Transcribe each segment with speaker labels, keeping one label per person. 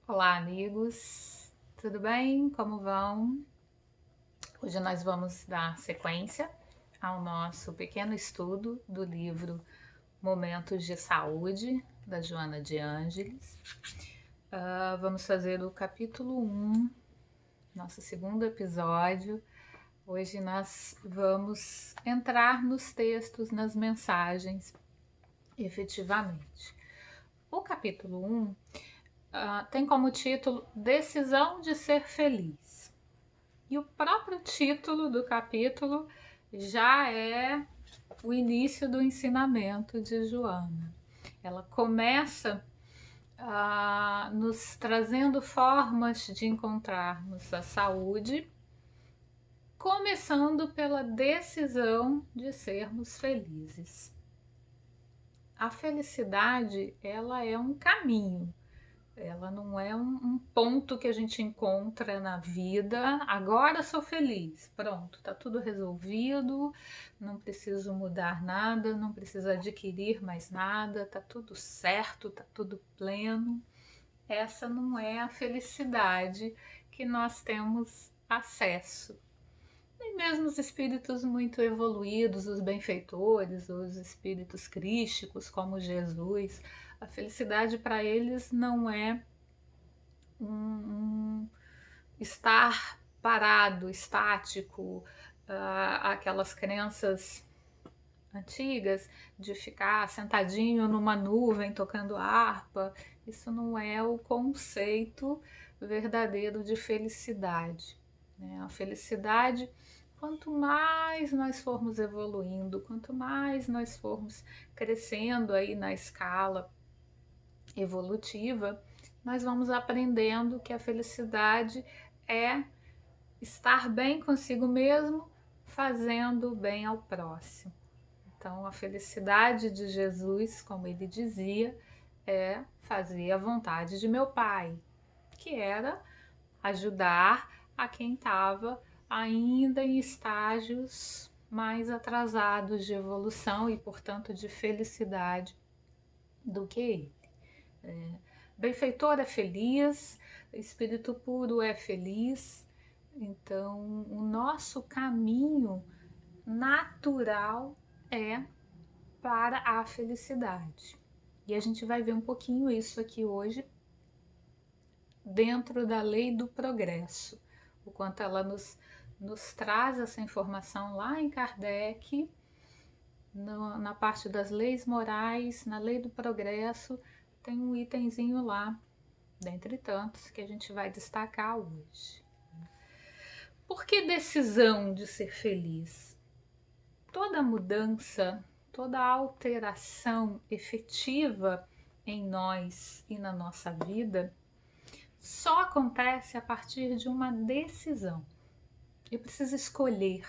Speaker 1: Olá, amigos, tudo bem? Como vão? Hoje nós vamos dar sequência ao nosso pequeno estudo do livro Momentos de Saúde, da Joana de Ângeles. Vamos fazer o capítulo 1, nosso segundo episódio. Hoje nós vamos entrar nos textos, nas mensagens, efetivamente. O capítulo 1 tem como título Decisão de Ser Feliz. E o próprio título do capítulo já é o início do ensinamento de Joana. Ela começa nos trazendo formas de encontrarmos a saúde, começando pela decisão de sermos felizes. A felicidade, ela é um caminho. Ela não é um ponto que a gente encontra na vida. Agora sou feliz, pronto, tá tudo resolvido, não preciso mudar nada, não preciso adquirir mais nada, tá tudo certo, tá tudo pleno. Essa não é a felicidade que nós temos acesso. Nem mesmo os espíritos muito evoluídos, os benfeitores, os espíritos crísticos, como Jesus, a felicidade para eles não é um estar parado, estático, aquelas crenças antigas de ficar sentadinho numa nuvem tocando harpa. Isso não é o conceito verdadeiro de felicidade, né? A felicidade, quanto mais nós formos evoluindo, quanto mais nós formos crescendo aí na escala evolutiva, nós vamos aprendendo que a felicidade é estar bem consigo mesmo, fazendo bem ao próximo. Então, a felicidade de Jesus, como ele dizia, é fazer a vontade de meu Pai, que era ajudar a quem estava ainda em estágios mais atrasados de evolução e, portanto, de felicidade do que ele. Benfeitor é feliz, espírito puro é feliz, então o nosso caminho natural é para a felicidade. E a gente vai ver um pouquinho isso aqui hoje, dentro da lei do progresso, o quanto ela nos traz essa informação lá em Kardec, na parte das leis morais, na lei do progresso, tem um itemzinho lá, dentre tantos, que a gente vai destacar hoje. Por que decisão de ser feliz? Toda mudança, toda alteração efetiva em nós e na nossa vida só acontece a partir de uma decisão. Eu preciso escolher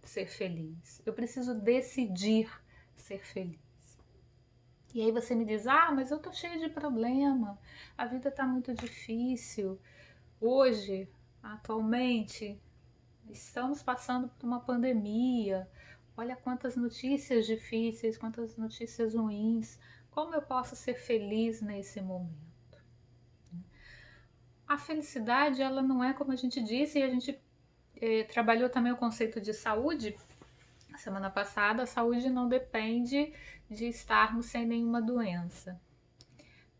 Speaker 1: ser feliz, eu preciso decidir ser feliz. E aí você me diz, mas eu tô cheio de problema, a vida tá muito difícil. Hoje, atualmente, estamos passando por uma pandemia. Olha quantas notícias difíceis, quantas notícias ruins. Como eu posso ser feliz nesse momento? A felicidade, ela não é como a gente disse, e a gente trabalhou também o conceito de saúde. Semana passada, a saúde não depende de estarmos sem nenhuma doença.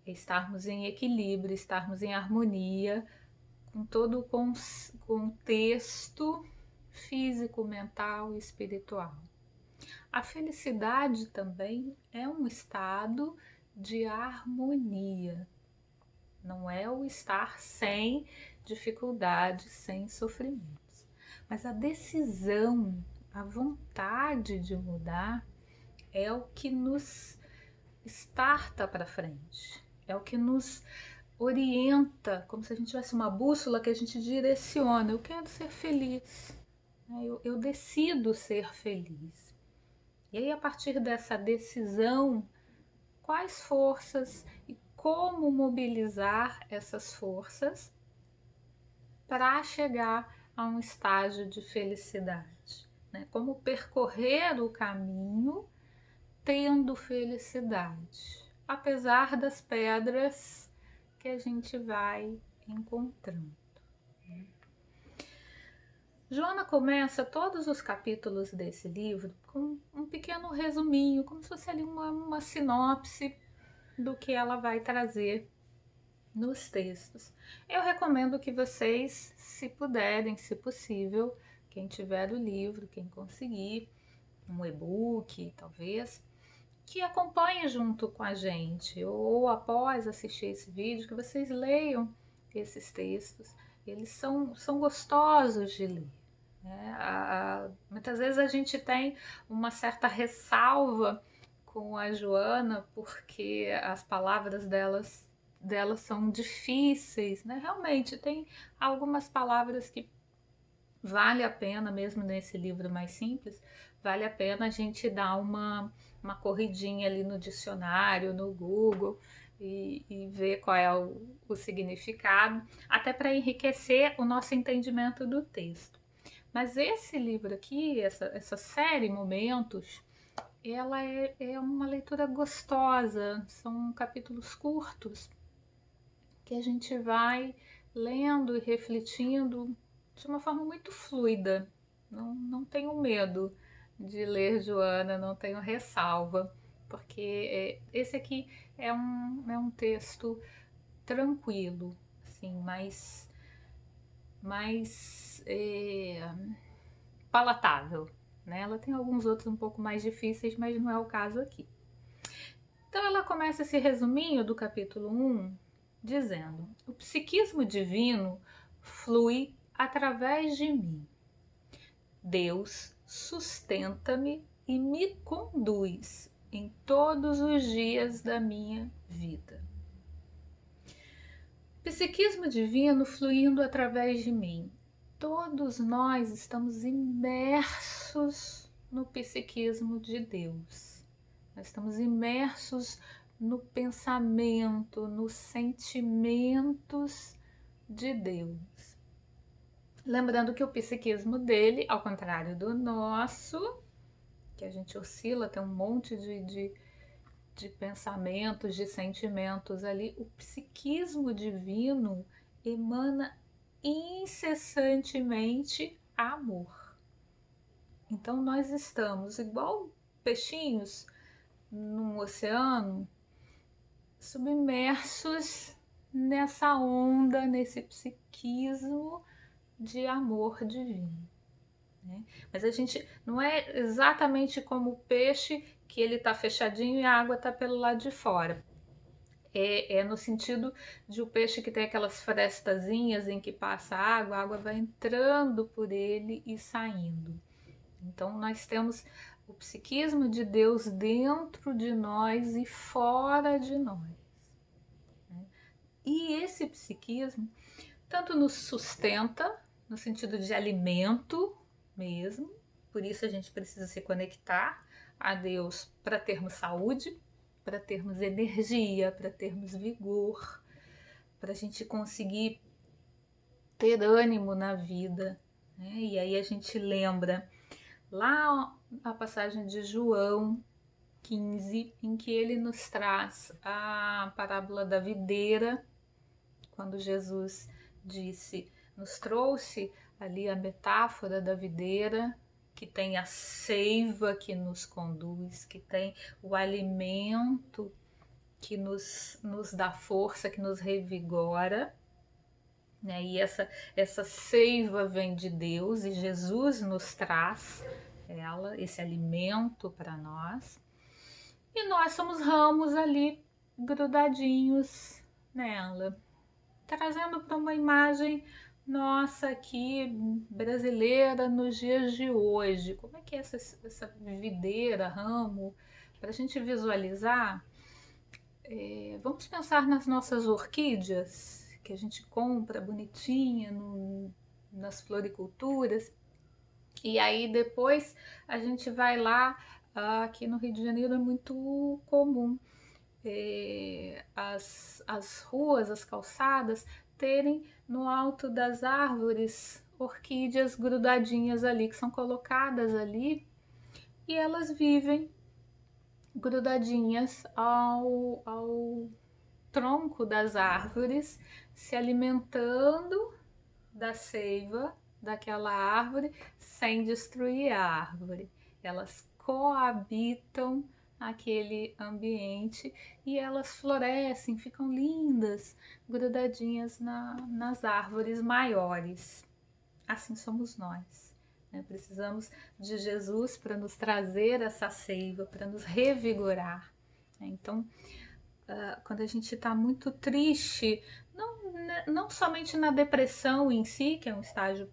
Speaker 1: Estarmos em equilíbrio, estarmos em harmonia com todo o contexto físico, mental e espiritual. A felicidade também é um estado de harmonia, não é o estar sem dificuldades, sem sofrimentos. Mas a decisão, a vontade de mudar é o que nos starta para frente, é o que nos orienta, como se a gente tivesse uma bússola que a gente direciona. Eu quero ser feliz, eu decido ser feliz. E aí, a partir dessa decisão, quais forças e como mobilizar essas forças para chegar a um estágio de felicidade, né? Como percorrer o caminho tendo felicidade, apesar das pedras que a gente vai encontrando. Joana começa todos os capítulos desse livro com um pequeno resuminho, como se fosse ali uma sinopse do que ela vai trazer nos textos. Eu recomendo que vocês, se puderem, se possível, quem tiver o livro, quem conseguir, um e-book talvez, que acompanhe junto com a gente, ou após assistir esse vídeo, que vocês leiam esses textos. Eles são gostosos de ler. Muitas vezes a gente tem uma certa ressalva com a Joana, porque as palavras delas são difíceis, né? Realmente, tem algumas palavras que vale a pena, mesmo nesse livro mais simples, vale a pena a gente dar uma corridinha ali no dicionário, no Google, e ver qual é o significado, até para enriquecer o nosso entendimento do texto. Mas esse livro aqui, essa série Momentos, ela é uma leitura gostosa, são capítulos curtos que a gente vai lendo e refletindo de uma forma muito fluida. Não tenho medo de ler Joana, não tenho ressalva, porque esse aqui é um texto tranquilo, assim, mais palatável, né? Ela tem alguns outros um pouco mais difíceis, mas não é o caso aqui. Então ela começa esse resuminho do capítulo 1 dizendo: o psiquismo divino flui através de mim. Deus sustenta-me e me conduz em todos os dias da minha vida. Psiquismo divino fluindo através de mim. Todos nós estamos imersos no psiquismo de Deus. Nós estamos imersos no pensamento, nos sentimentos de Deus. Lembrando que o psiquismo dele, ao contrário do nosso, que a gente oscila, tem um monte de pensamentos, de sentimentos ali, o psiquismo divino emana incessantemente amor. Então nós estamos igual peixinhos num oceano, submersos nessa onda, nesse psiquismo de amor divino. Né? Mas a gente não é exatamente como o peixe, que ele está fechadinho e a água está pelo lado de fora. É no sentido de o peixe que tem aquelas frestazinhas em que passa a água vai entrando por ele e saindo. Então nós temos o psiquismo de Deus dentro de nós e fora de nós. E esse psiquismo tanto nos sustenta, no sentido de alimento mesmo, por isso a gente precisa se conectar a Deus para termos saúde, para termos energia, para termos vigor, para a gente conseguir ter ânimo na vida, né? E aí a gente lembra lá a passagem de João 15, em que ele nos traz a parábola da videira, quando Jesus nos trouxe ali a metáfora da videira, que tem a seiva que nos conduz, que tem o alimento que nos dá força, que nos revigora, né? E essa seiva vem de Deus e Jesus nos traz esse alimento para nós. E nós somos ramos ali grudadinhos nela, trazendo para uma imagem nossa aqui, brasileira, nos dias de hoje. Como é que é essa videira, ramo? Para a gente visualizar, vamos pensar nas nossas orquídeas, que a gente compra bonitinha nas floriculturas, e aí depois a gente vai lá, aqui no Rio de Janeiro é muito comum as ruas, as calçadas, terem no alto das árvores orquídeas grudadinhas ali, que são colocadas ali, e elas vivem grudadinhas ao tronco das árvores, se alimentando da seiva daquela árvore sem destruir a árvore. Elas coabitam aquele ambiente e elas florescem, ficam lindas, grudadinhas nas árvores maiores. Assim somos nós, né? Precisamos de Jesus para nos trazer essa seiva, para nos revigorar. Então, quando a gente está muito triste, não somente na depressão em si, que é um estágio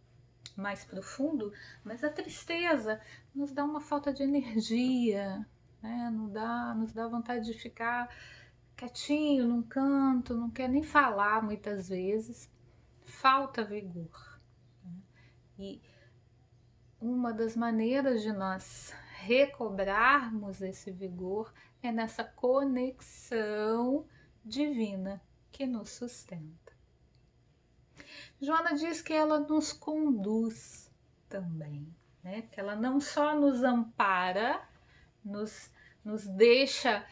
Speaker 1: mais profundo, mas a tristeza nos dá uma falta de energia, né? Nos dá vontade de ficar quietinho num canto, não quer nem falar muitas vezes, falta vigor. E uma das maneiras de nós recobrarmos esse vigor é nessa conexão divina que nos sustenta. Joana diz que ela nos conduz também, né? Que ela não só nos ampara, nos deixa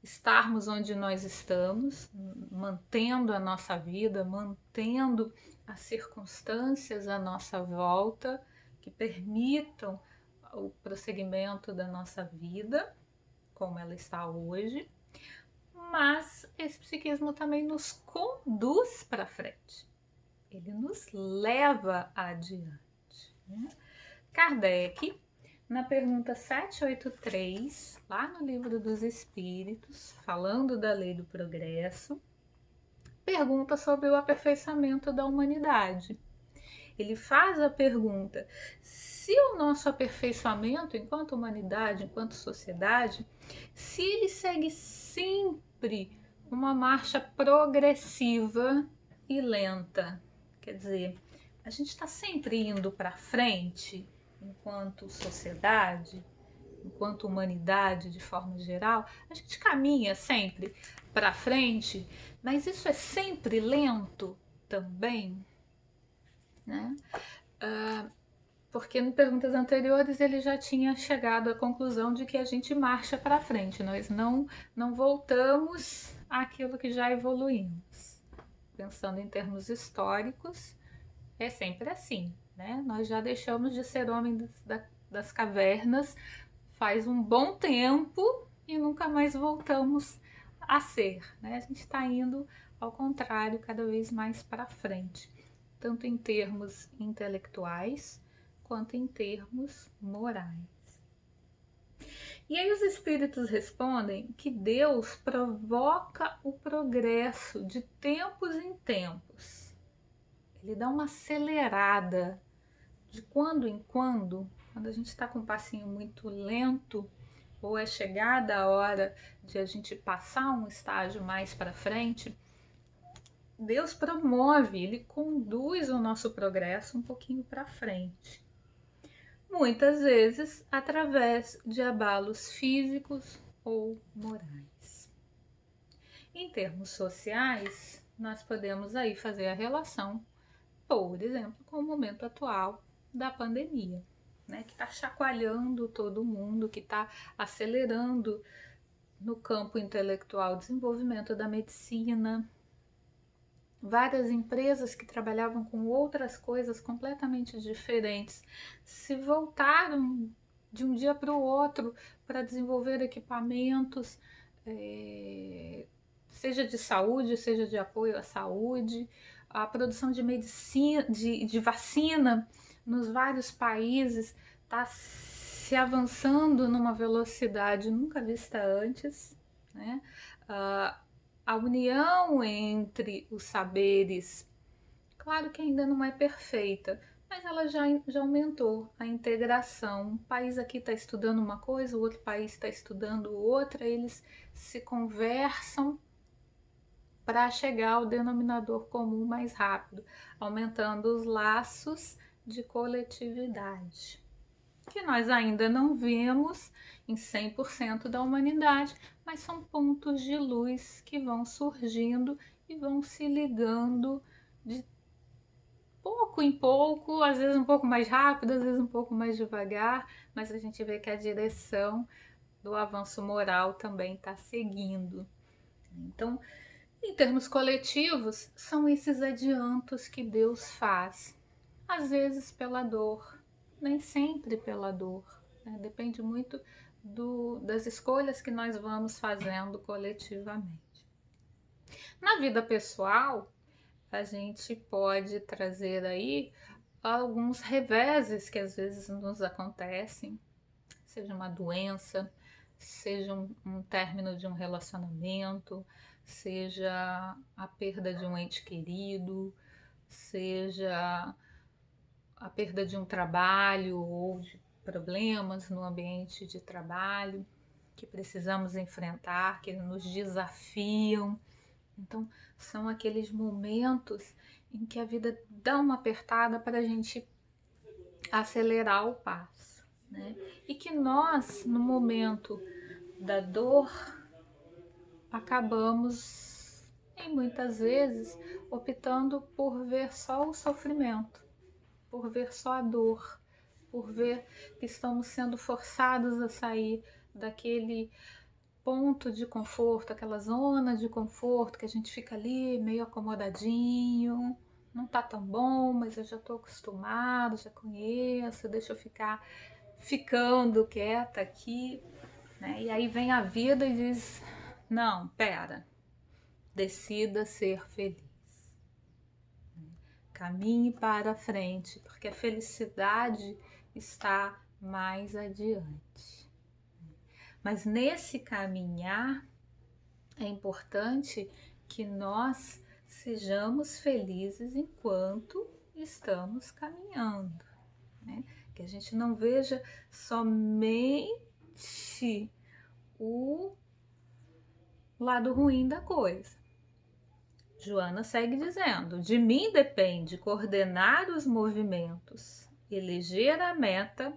Speaker 1: estarmos onde nós estamos, mantendo a nossa vida, mantendo as circunstâncias à nossa volta, que permitam o prosseguimento da nossa vida, como ela está hoje, mas esse psiquismo também nos conduz para frente, ele nos leva adiante, né? Kardec, na pergunta 783, lá no Livro dos Espíritos, falando da lei do progresso, pergunta sobre o aperfeiçoamento da humanidade. Ele faz a pergunta: se o nosso aperfeiçoamento enquanto humanidade, enquanto sociedade, se ele segue sempre uma marcha progressiva e lenta, quer dizer, a gente está sempre indo para frente enquanto sociedade, enquanto humanidade de forma geral, a gente caminha sempre para frente, mas isso é sempre lento também, né? Porque em perguntas anteriores ele já tinha chegado à conclusão de que a gente marcha para frente, nós não voltamos àquilo que já evoluímos. Pensando em termos históricos, é sempre assim, né? Nós já deixamos de ser homens das cavernas faz um bom tempo e nunca mais voltamos a ser, né? A gente está indo ao contrário, cada vez mais para frente, tanto em termos intelectuais quanto em termos morais. E aí os espíritos respondem que Deus provoca o progresso de tempos em tempos. Ele dá uma acelerada de quando em quando a gente está com um passinho muito lento, ou é chegada a hora de a gente passar um estágio mais para frente, Deus promove, Ele conduz o nosso progresso um pouquinho para frente. Muitas vezes através de abalos físicos ou morais. Em termos sociais, nós podemos aí fazer a relação, por exemplo, com o momento atual da pandemia, né, que está chacoalhando todo mundo, que está acelerando no campo intelectual o desenvolvimento da medicina. Várias empresas que trabalhavam com outras coisas completamente diferentes se voltaram de um dia para o outro para desenvolver equipamentos, seja de saúde, seja de apoio à saúde, a produção de medicina, de vacina nos vários países está se avançando numa velocidade nunca vista antes, né? A união entre os saberes, claro que ainda não é perfeita, mas ela já aumentou a integração. Um país aqui está estudando uma coisa, o outro país está estudando outra, eles se conversam para chegar ao denominador comum mais rápido, aumentando os laços de coletividade, que nós ainda não vemos em 100% da humanidade, mas são pontos de luz que vão surgindo e vão se ligando de pouco em pouco, às vezes um pouco mais rápido, às vezes um pouco mais devagar, mas a gente vê que a direção do avanço moral também está seguindo. Então, Em termos coletivos, são esses adiantos que Deus faz, às vezes pela dor, nem sempre pela dor, né? Depende muito das escolhas que nós vamos fazendo coletivamente. Na vida pessoal, a gente pode trazer aí alguns reveses que às vezes nos acontecem, seja uma doença, seja um término de um relacionamento, seja a perda de um ente querido, seja a perda de um trabalho ou de problemas no ambiente de trabalho que precisamos enfrentar, que nos desafiam. Então, são aqueles momentos em que a vida dá uma apertada para a gente acelerar o passo, né? E que nós, no momento da dor, acabamos, e muitas vezes, optando por ver só o sofrimento, por ver só a dor, por ver que estamos sendo forçados a sair daquele ponto de conforto, aquela zona de conforto que a gente fica ali meio acomodadinho, não tá tão bom, mas eu já tô acostumado, já conheço, deixa eu ficando quieta aqui, né? E aí vem a vida e diz: não, pera, decida ser feliz. Caminhe para frente, porque a felicidade está mais adiante. Mas nesse caminhar é importante que nós sejamos felizes enquanto estamos caminhando, né? Que a gente não veja somente o lado ruim da coisa. Joana segue dizendo: de mim depende coordenar os movimentos, eleger a meta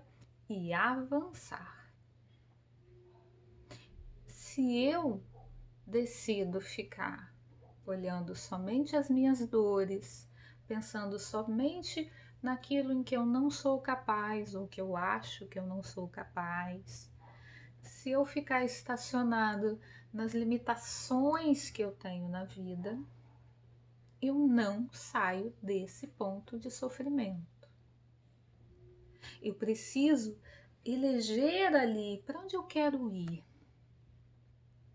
Speaker 1: e avançar. Se eu decido ficar olhando somente as minhas dores, pensando somente naquilo em que eu não sou capaz ou que eu acho que eu não sou capaz, se eu ficar estacionado nas limitações que eu tenho na vida, eu não saio desse ponto de sofrimento. Eu preciso eleger ali para onde eu quero ir.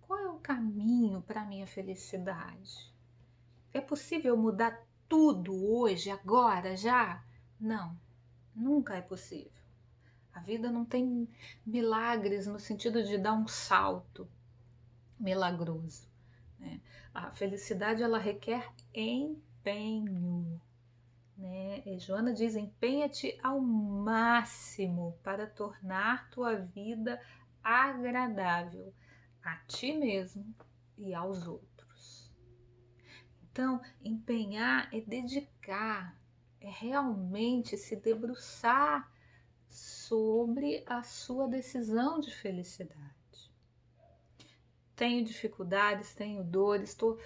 Speaker 1: Qual é o caminho para a minha felicidade? É possível mudar tudo hoje, agora, já? Não, nunca é possível. A vida não tem milagres no sentido de dar um salto milagroso, né? A felicidade, ela requer empenho, né? E Joana diz: empenha-te ao máximo para tornar tua vida agradável a ti mesmo e aos outros. Então, empenhar é dedicar, é realmente se debruçar sobre a sua decisão de felicidade. Tenho dificuldades, tenho dores, estou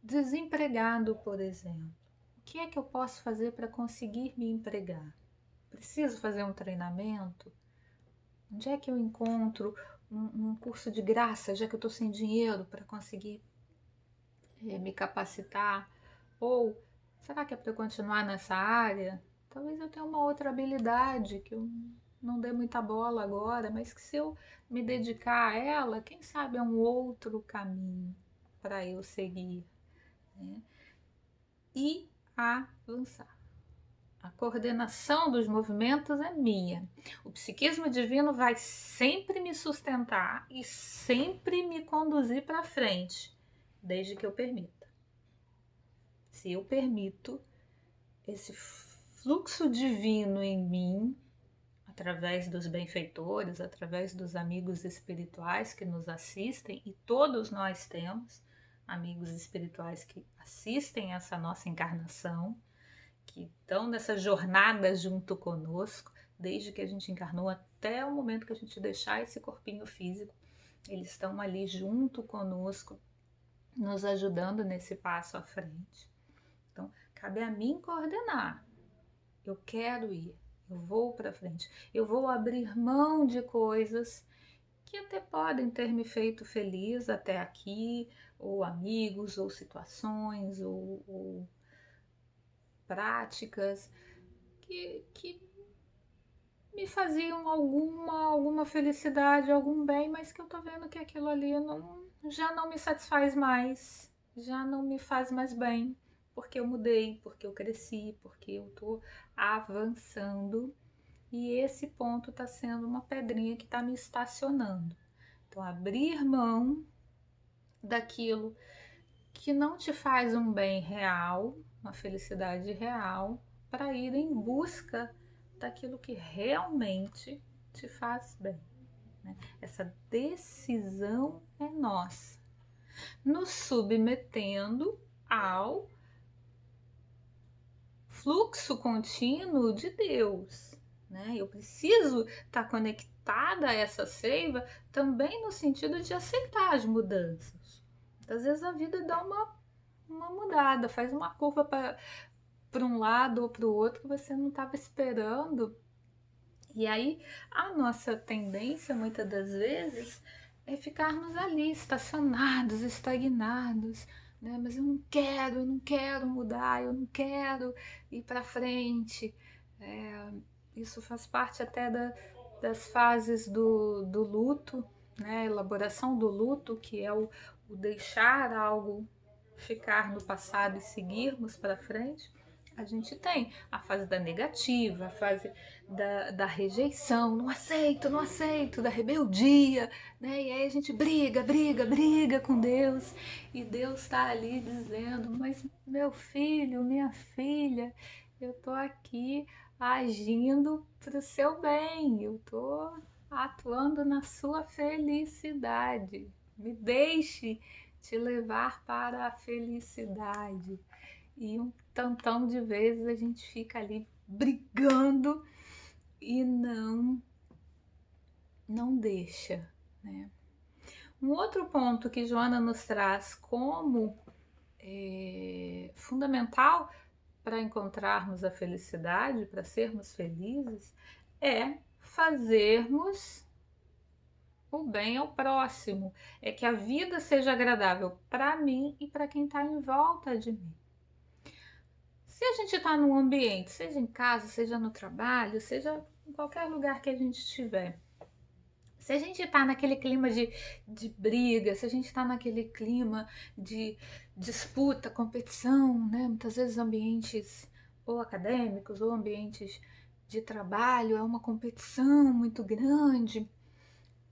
Speaker 1: desempregado, por exemplo. O que é que eu posso fazer para conseguir me empregar? Preciso fazer um treinamento? Onde é que eu encontro um curso de graça, já que eu estou sem dinheiro para conseguir me capacitar? Ou será que é para eu continuar nessa área? Talvez eu tenha uma outra habilidade que eu não dê muita bola agora, mas que se eu me dedicar a ela, quem sabe é um outro caminho para eu seguir, né? E avançar. A coordenação dos movimentos é minha. O psiquismo divino vai sempre me sustentar e sempre me conduzir para frente, desde que eu permita. Se eu permito esse fluxo divino em mim, através dos benfeitores, através dos amigos espirituais que nos assistem, e todos nós temos amigos espirituais que assistem essa nossa encarnação, que estão nessa jornada junto conosco, desde que a gente encarnou até o momento que a gente deixar esse corpinho físico. Eles estão ali junto conosco, nos ajudando nesse passo à frente. Então, cabe a mim coordenar. Eu quero ir, eu vou para frente, eu vou abrir mão de coisas que até podem ter me feito feliz até aqui, ou amigos, ou situações, ou práticas que me faziam alguma felicidade, algum bem, mas que eu tô vendo que aquilo ali já não me satisfaz mais, já não me faz mais bem, porque eu mudei, porque eu cresci, porque eu tô avançando e esse ponto está sendo uma pedrinha que está me estacionando. Então, abrir mão daquilo que não te faz um bem real, uma felicidade real, para ir em busca daquilo que realmente te faz bem. Né? Essa decisão é nossa, nos submetendo ao fluxo contínuo de Deus. Né? Eu preciso estar conectada a essa seiva também no sentido de aceitar as mudanças. Às vezes a vida dá uma mudada, faz uma curva para um lado ou para o outro que você não estava esperando. E aí a nossa tendência, muitas das vezes, é ficarmos ali, estacionados, estagnados, né? Mas eu não quero mudar, eu não quero ir para frente. Isso faz parte até das fases do luto, né? A elaboração do luto, que é o deixar algo ficar no passado e seguirmos para frente. A gente tem a fase da negativa, a fase da rejeição, não aceito, não aceito, da rebeldia, né? E aí a gente briga com Deus, e Deus está ali dizendo: mas meu filho, minha filha, eu tô aqui agindo para o seu bem, eu tô atuando na sua felicidade, me deixe te levar para a felicidade. E um tantão de vezes a gente fica ali brigando e não deixa, né? Um outro ponto que Joana nos traz como fundamental para encontrarmos a felicidade, para sermos felizes, é fazermos o bem ao próximo, é que a vida seja agradável para mim e para quem está em volta de mim. Se a gente está num ambiente, seja em casa, seja no trabalho, seja em qualquer lugar que a gente estiver, se a gente está naquele clima de briga, se a gente está naquele clima de disputa, competição, né? Muitas vezes ambientes ou acadêmicos ou ambientes de trabalho, é uma competição muito grande.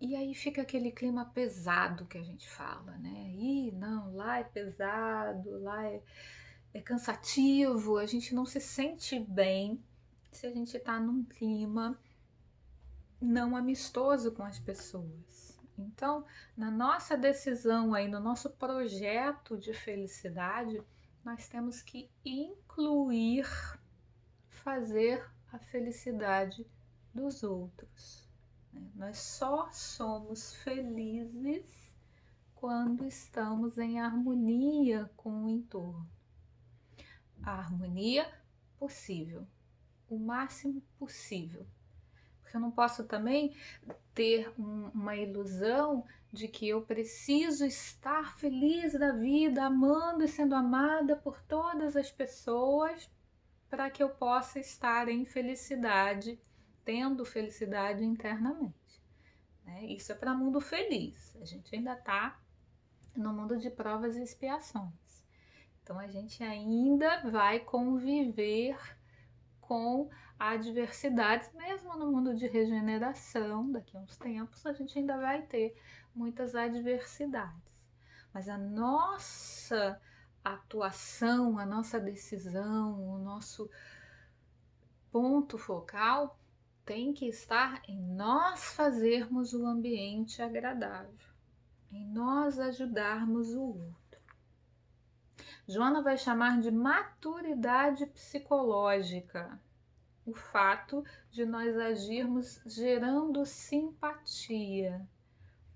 Speaker 1: E aí fica aquele clima pesado que a gente fala, né? Ih, não, lá é pesado, lá é cansativo, a gente não se sente bem se a gente está num clima não amistoso com as pessoas. Então, na nossa decisão aí, no nosso projeto de felicidade, nós temos que incluir fazer a felicidade dos outros. Nós só somos felizes quando estamos em harmonia com o entorno. A harmonia possível, o máximo possível. Porque eu não posso também ter uma ilusão de que eu preciso estar feliz da vida, amando e sendo amada por todas as pessoas para que eu possa estar em felicidade, tendo felicidade internamente. Né? Isso é para mundo feliz. A gente ainda está no mundo de provas e expiações. Então a gente ainda vai conviver com adversidades, mesmo no mundo de regeneração, daqui a uns tempos a gente ainda vai ter muitas adversidades. Mas a nossa atuação, a nossa decisão, o nosso ponto focal tem que estar em nós fazermos o ambiente agradável, em nós ajudarmos o outro. Joana vai chamar de maturidade psicológica o fato de nós agirmos gerando simpatia.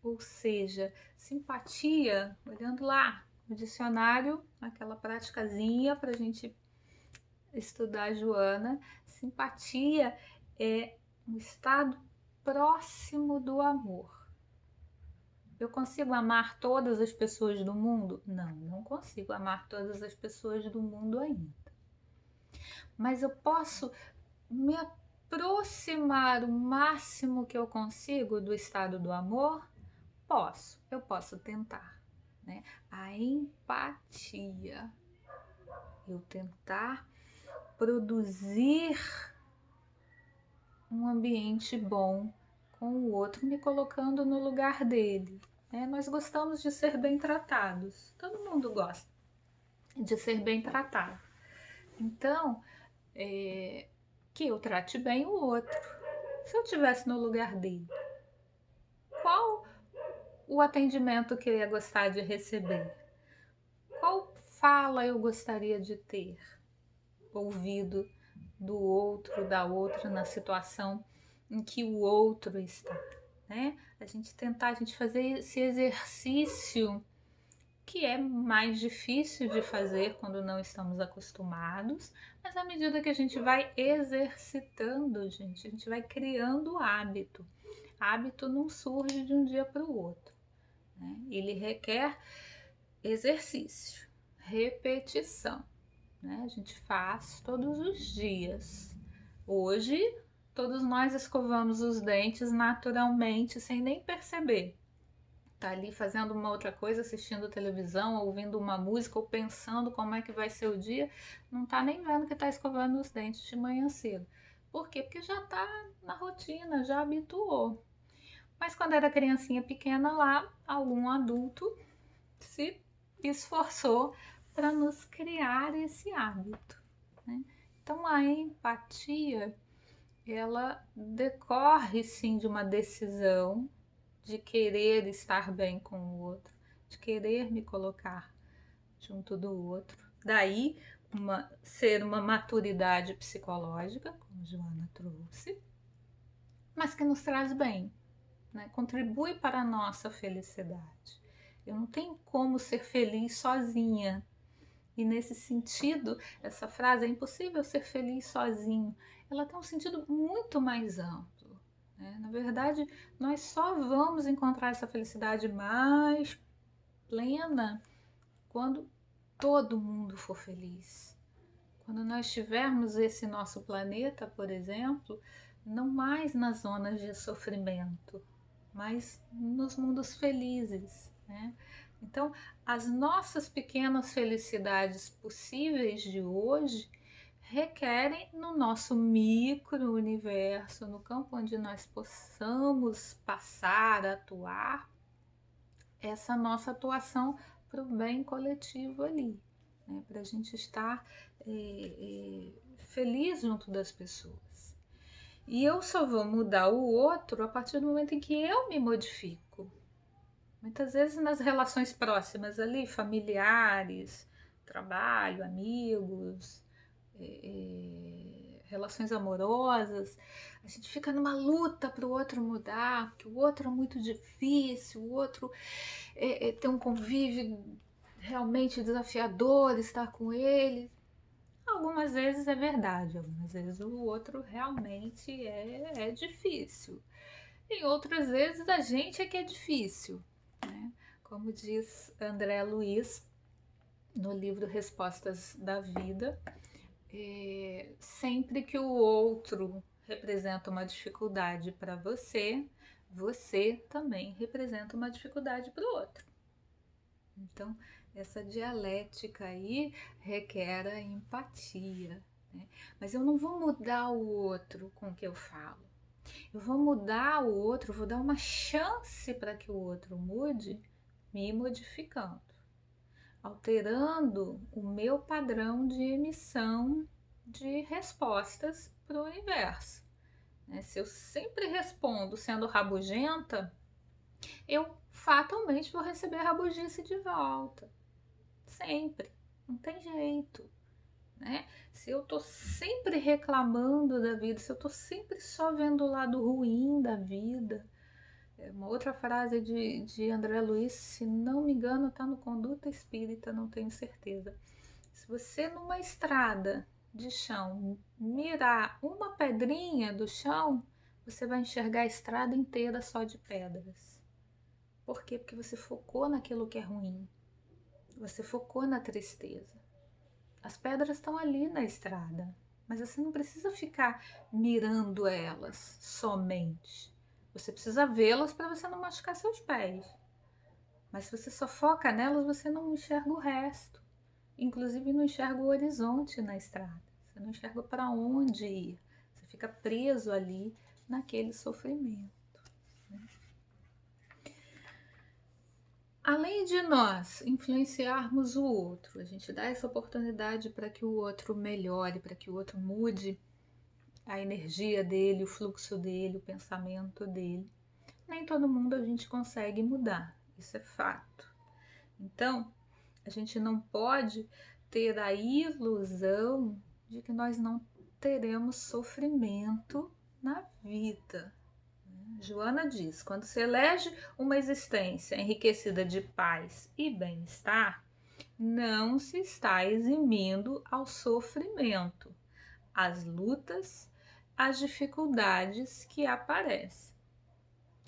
Speaker 1: Ou seja, simpatia, olhando lá no dicionário, aquela praticazinha para a gente estudar a Joana, simpatia é um estado próximo do amor. Eu consigo amar todas as pessoas do mundo? Não, não consigo amar todas as pessoas do mundo ainda. Mas eu posso me aproximar o máximo que eu consigo do estado do amor? Posso, eu posso tentar, né? A empatia, eu tentar produzir um ambiente bom com o outro, me colocando no lugar dele, né? Nós gostamos de ser bem tratados, todo mundo gosta de ser bem tratado. Então, que eu trate bem o outro. Se eu estivesse no lugar dele, qual o atendimento que eu ia gostar de receber? Qual fala eu gostaria de ter ouvido do outro, da outra, na situação em que o outro está, né? A gente fazer esse exercício que é mais difícil de fazer quando não estamos acostumados, mas à medida que a gente vai exercitando, gente, a gente vai criando hábito. Hábito não surge de um dia para o outro, né? Ele requer exercício, repetição, né? A gente faz todos os dias. Hoje, todos nós escovamos os dentes naturalmente, sem nem perceber. Tá ali fazendo uma outra coisa, assistindo televisão, ouvindo uma música ou pensando como é que vai ser o dia, não tá nem vendo que tá escovando os dentes de manhã cedo. Por quê? Porque já tá na rotina, já habituou. Mas quando era criancinha pequena lá, algum adulto se esforçou para nos criar esse hábito, né? Então a empatia, ela decorre sim de uma decisão de querer estar bem com o outro, de querer me colocar junto do outro. Daí ser uma maturidade psicológica, como Joana trouxe, mas que nos traz bem, né? Contribui para a nossa felicidade. Eu não tenho como ser feliz sozinha. E nesse sentido, essa frase, é impossível ser feliz sozinho, ela tem um sentido muito mais amplo, né? Na verdade, nós só vamos encontrar essa felicidade mais plena quando todo mundo for feliz. Quando nós tivermos esse nosso planeta, por exemplo, não mais nas zonas de sofrimento, mas nos mundos felizes, né? Então, as nossas pequenas felicidades possíveis de hoje requerem no nosso micro-universo, no campo onde nós possamos passar, atuar, essa nossa atuação para o bem coletivo ali, né? Para a gente estar feliz junto das pessoas. E eu só vou mudar o outro a partir do momento em que eu me modifico. Muitas vezes nas relações próximas ali, familiares, trabalho, amigos, relações amorosas, a gente fica numa luta para o outro mudar, porque o outro é muito difícil, o outro tem um convívio realmente desafiador, estar com ele. Algumas vezes é verdade, algumas vezes o outro realmente é difícil. E outras vezes a gente é que é difícil, né? Como diz André Luiz no livro Respostas da Vida, sempre que o outro representa uma dificuldade para você, você também representa uma dificuldade para o outro. Então, essa dialética aí requer a empatia, né? Mas eu não vou mudar o outro com o que eu falo. Eu vou mudar o outro, vou dar uma chance para que o outro mude, me modificando, alterando o meu padrão de emissão de respostas para o universo, né? Se eu sempre respondo sendo rabugenta, eu fatalmente vou receber rabugice de volta. Sempre. Não tem jeito, né? Se eu tô sempre reclamando da vida, se eu tô sempre só vendo o lado ruim da vida. Uma outra frase de André Luiz, se não me engano, tá no Conduta Espírita, não tenho certeza. Se você numa estrada de chão mirar uma pedrinha do chão, você vai enxergar a estrada inteira só de pedras. Por quê? Porque você focou naquilo que é ruim. Você focou na tristeza. As pedras estão ali na estrada, mas você não precisa ficar mirando elas somente. Você precisa vê-las para você não machucar seus pés. Mas se você só foca nelas, você não enxerga o resto. Inclusive não enxerga o horizonte na estrada. Você não enxerga para onde ir. Você fica preso ali naquele sofrimento. Além de nós influenciarmos o outro, a gente dá essa oportunidade para que o outro melhore, para que o outro mude a energia dele, o fluxo dele, o pensamento dele. Nem todo mundo a gente consegue mudar, isso é fato. Então, a gente não pode ter a ilusão de que nós não teremos sofrimento na vida. Joana diz: quando se elege uma existência enriquecida de paz e bem-estar, não se está eximindo ao sofrimento, às lutas, às dificuldades que aparecem.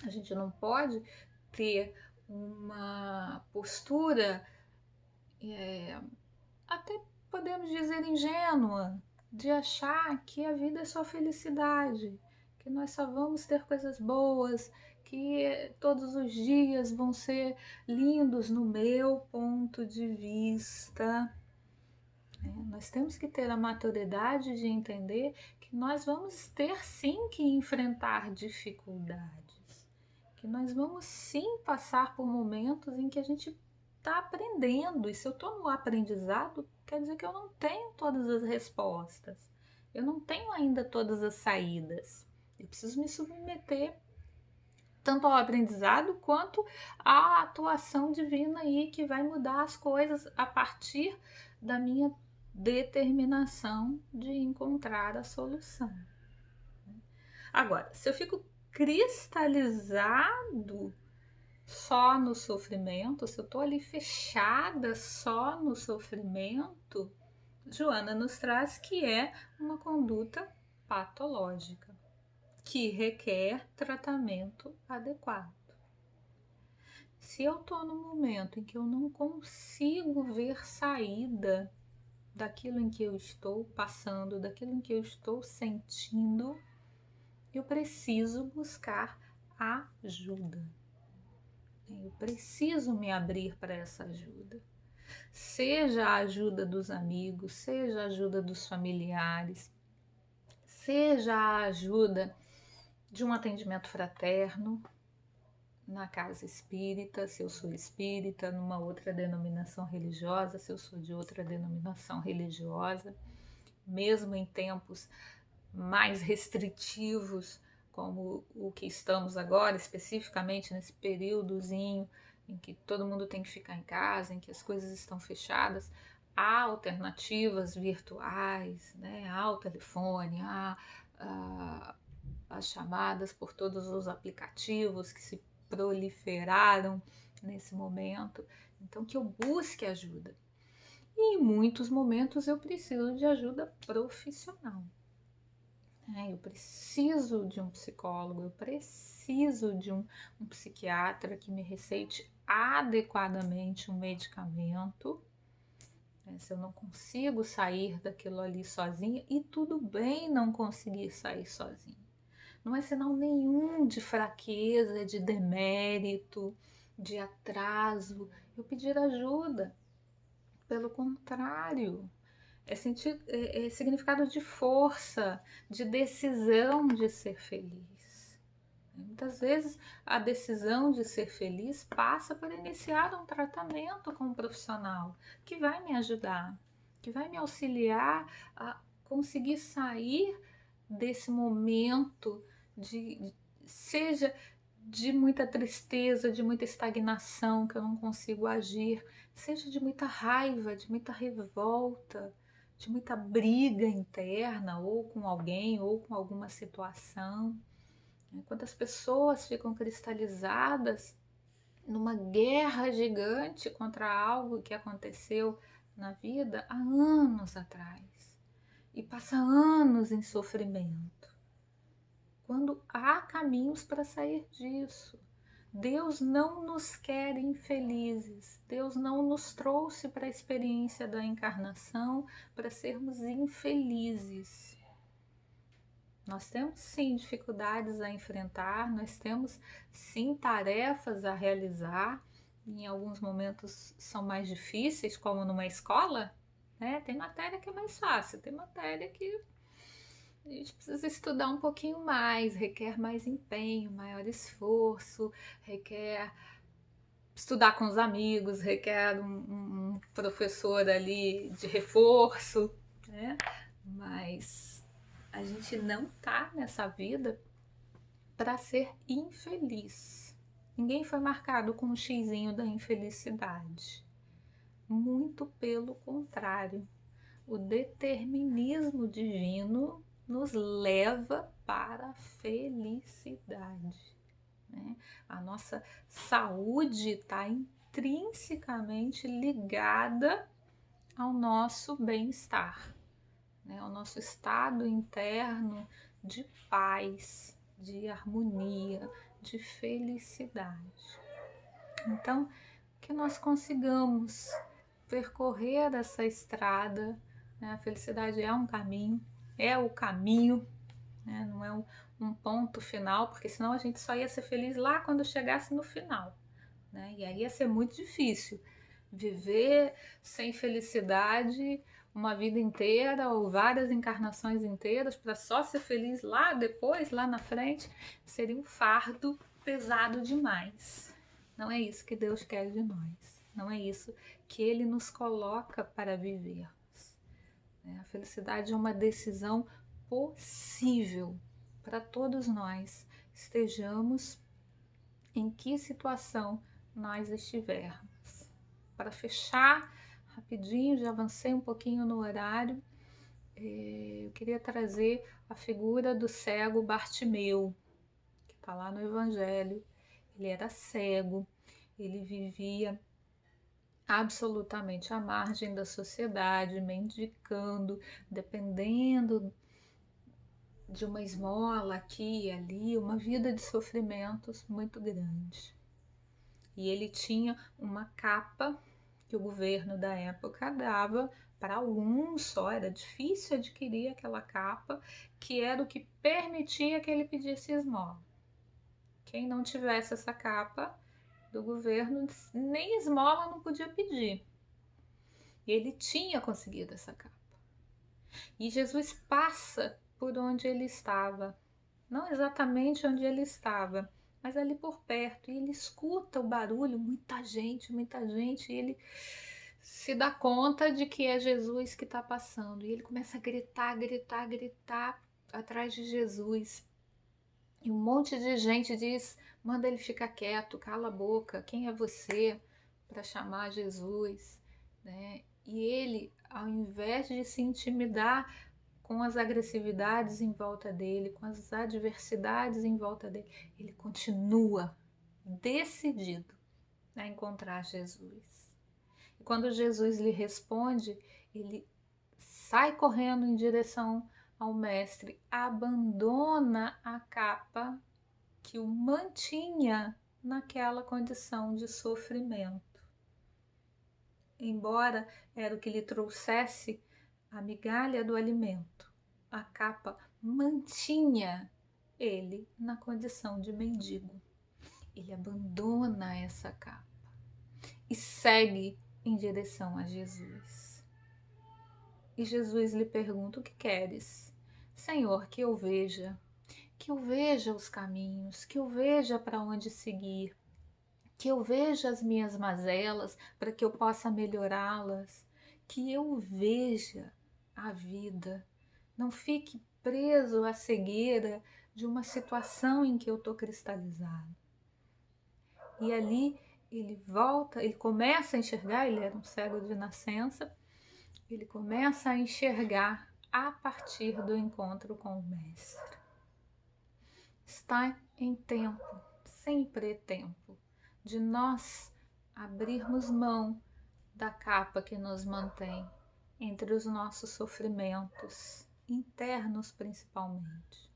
Speaker 1: A gente não pode ter uma postura, até podemos dizer ingênua, de achar que a vida é só felicidade, que nós só vamos ter coisas boas, que todos os dias vão ser lindos no meu ponto de vista. Nós temos que ter a maturidade de entender que nós vamos ter sim que enfrentar dificuldades, que nós vamos sim passar por momentos em que a gente está aprendendo, e se eu estou no aprendizado, quer dizer que eu não tenho todas as respostas, eu não tenho ainda todas as saídas, eu preciso me submeter tanto ao aprendizado quanto à atuação divina aí que vai mudar as coisas a partir da minha determinação de encontrar a solução. Agora, se eu fico cristalizado só no sofrimento, se eu estou ali fechada só no sofrimento, Joana nos traz que é uma conduta patológica, que requer tratamento adequado. Se eu estou num momento em que eu não consigo ver saída daquilo em que eu estou passando, daquilo em que eu estou sentindo, eu preciso buscar ajuda. Eu preciso me abrir para essa ajuda. Seja a ajuda dos amigos, seja a ajuda dos familiares, seja a ajuda de um atendimento fraterno na casa espírita, se eu sou espírita, numa outra denominação religiosa, se eu sou de outra denominação religiosa, mesmo em tempos mais restritivos, como o que estamos agora, especificamente nesse períodozinho em que todo mundo tem que ficar em casa, em que as coisas estão fechadas, há alternativas virtuais, né? Há o telefone, há as chamadas por todos os aplicativos que se proliferaram nesse momento. Então, que eu busque ajuda. E em muitos momentos eu preciso de ajuda profissional. Eu preciso de um psicólogo, eu preciso de um psiquiatra que me receite adequadamente um medicamento. Se eu não consigo sair daquilo ali sozinha, e tudo bem não conseguir sair sozinha. Não é sinal nenhum de fraqueza, de demérito, de atraso eu pedir ajuda. Pelo contrário, é significado de força, de decisão de ser feliz. Muitas vezes a decisão de ser feliz passa por iniciar um tratamento com um profissional que vai me ajudar, que vai me auxiliar a conseguir sair desse momento seja de muita tristeza, de muita estagnação que eu não consigo agir, seja de muita raiva, de muita revolta, de muita briga interna, ou com alguém, ou com alguma situação. Quantas pessoas ficam cristalizadas numa guerra gigante contra algo que aconteceu na vida há anos atrás e passa anos em sofrimento, quando há caminhos para sair disso. Deus não nos quer infelizes. Deus não nos trouxe para a experiência da encarnação para sermos infelizes. Nós temos sim dificuldades a enfrentar, nós temos sim tarefas a realizar. Em alguns momentos são mais difíceis, como numa escola, né? Tem matéria que é mais fácil, tem matéria que a gente precisa estudar um pouquinho mais, requer mais empenho, maior esforço, requer estudar com os amigos, requer um professor ali de reforço, né? Mas a gente não tá nessa vida para ser infeliz. Ninguém foi marcado com um xizinho da infelicidade. Muito pelo contrário. O determinismo divino nos leva para a felicidade, né? A nossa saúde está intrinsecamente ligada ao nosso bem-estar, né? Ao nosso estado interno de paz, de harmonia, de felicidade. Então, que nós consigamos percorrer essa estrada, né? A felicidade é um caminho, é o caminho, né? Não é um ponto final, porque senão a gente só ia ser feliz lá quando chegasse no final, né? E aí ia ser muito difícil viver sem felicidade uma vida inteira ou várias encarnações inteiras para só ser feliz lá depois, lá na frente, seria um fardo pesado demais. Não é isso que Deus quer de nós. Não é isso que Ele nos coloca para vivermos. A felicidade é uma decisão possível para todos nós, estejamos em que situação nós estivermos. Para fechar rapidinho, já avancei um pouquinho no horário, eu queria trazer a figura do cego Bartimeu, que está lá no Evangelho. Ele era cego, ele vivia absolutamente à margem da sociedade, mendicando, dependendo de uma esmola aqui e ali, uma vida de sofrimentos muito grande. E ele tinha uma capa que o governo da época dava para alguns só, era difícil adquirir aquela capa, que era o que permitia que ele pedisse esmola. Quem não tivesse essa capa do governo, nem esmola não podia pedir. E ele tinha conseguido essa capa. E Jesus passa por onde ele estava, não exatamente onde ele estava, mas ali por perto, e ele escuta o barulho, muita gente, e ele se dá conta de que é Jesus que está passando, e ele começa a gritar atrás de Jesus, e um monte de gente diz, manda ele ficar quieto, cala a boca, quem é você para chamar Jesus, né? E ele, ao invés de se intimidar com as agressividades em volta dele, com as adversidades em volta dele, ele continua decidido a encontrar Jesus. E quando Jesus lhe responde, ele sai correndo em direção ao mestre, abandona a capa que o mantinha naquela condição de sofrimento. Embora era o que lhe trouxesse a migalha do alimento, a capa mantinha ele na condição de mendigo. Ele abandona essa capa e segue em direção a Jesus. E Jesus lhe pergunta: o que queres? Senhor, que eu veja os caminhos, que eu veja para onde seguir, que eu veja as minhas mazelas para que eu possa melhorá-las, que eu veja a vida, não fique preso à cegueira de uma situação em que eu estou cristalizado. E ali ele volta, ele começa a enxergar, ele era um cego de nascença, ele começa a enxergar a partir do encontro com o Mestre. Está em tempo, sempre é tempo, de nós abrirmos mão da capa que nos mantém entre os nossos sofrimentos, internos principalmente,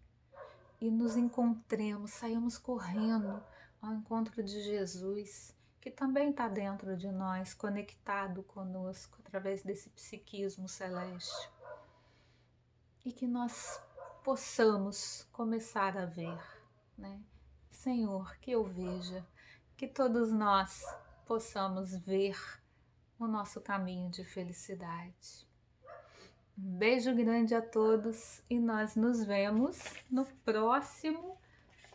Speaker 1: e nos encontremos, saímos correndo ao encontro de Jesus, que também está dentro de nós, conectado conosco através desse psiquismo celeste. E que nós possamos começar a ver, né? Senhor, que eu veja, que todos nós possamos ver o nosso caminho de felicidade. Um beijo grande a todos e nós nos vemos no próximo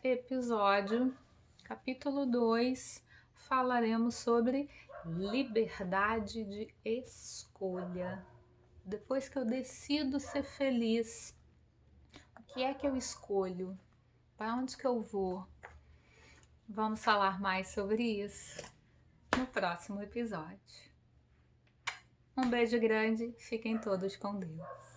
Speaker 1: episódio, capítulo 2. Falaremos sobre liberdade de escolha. Depois que eu decido ser feliz, o que é que eu escolho? Para onde que eu vou? Vamos falar mais sobre isso no próximo episódio. Um beijo grande, fiquem todos com Deus.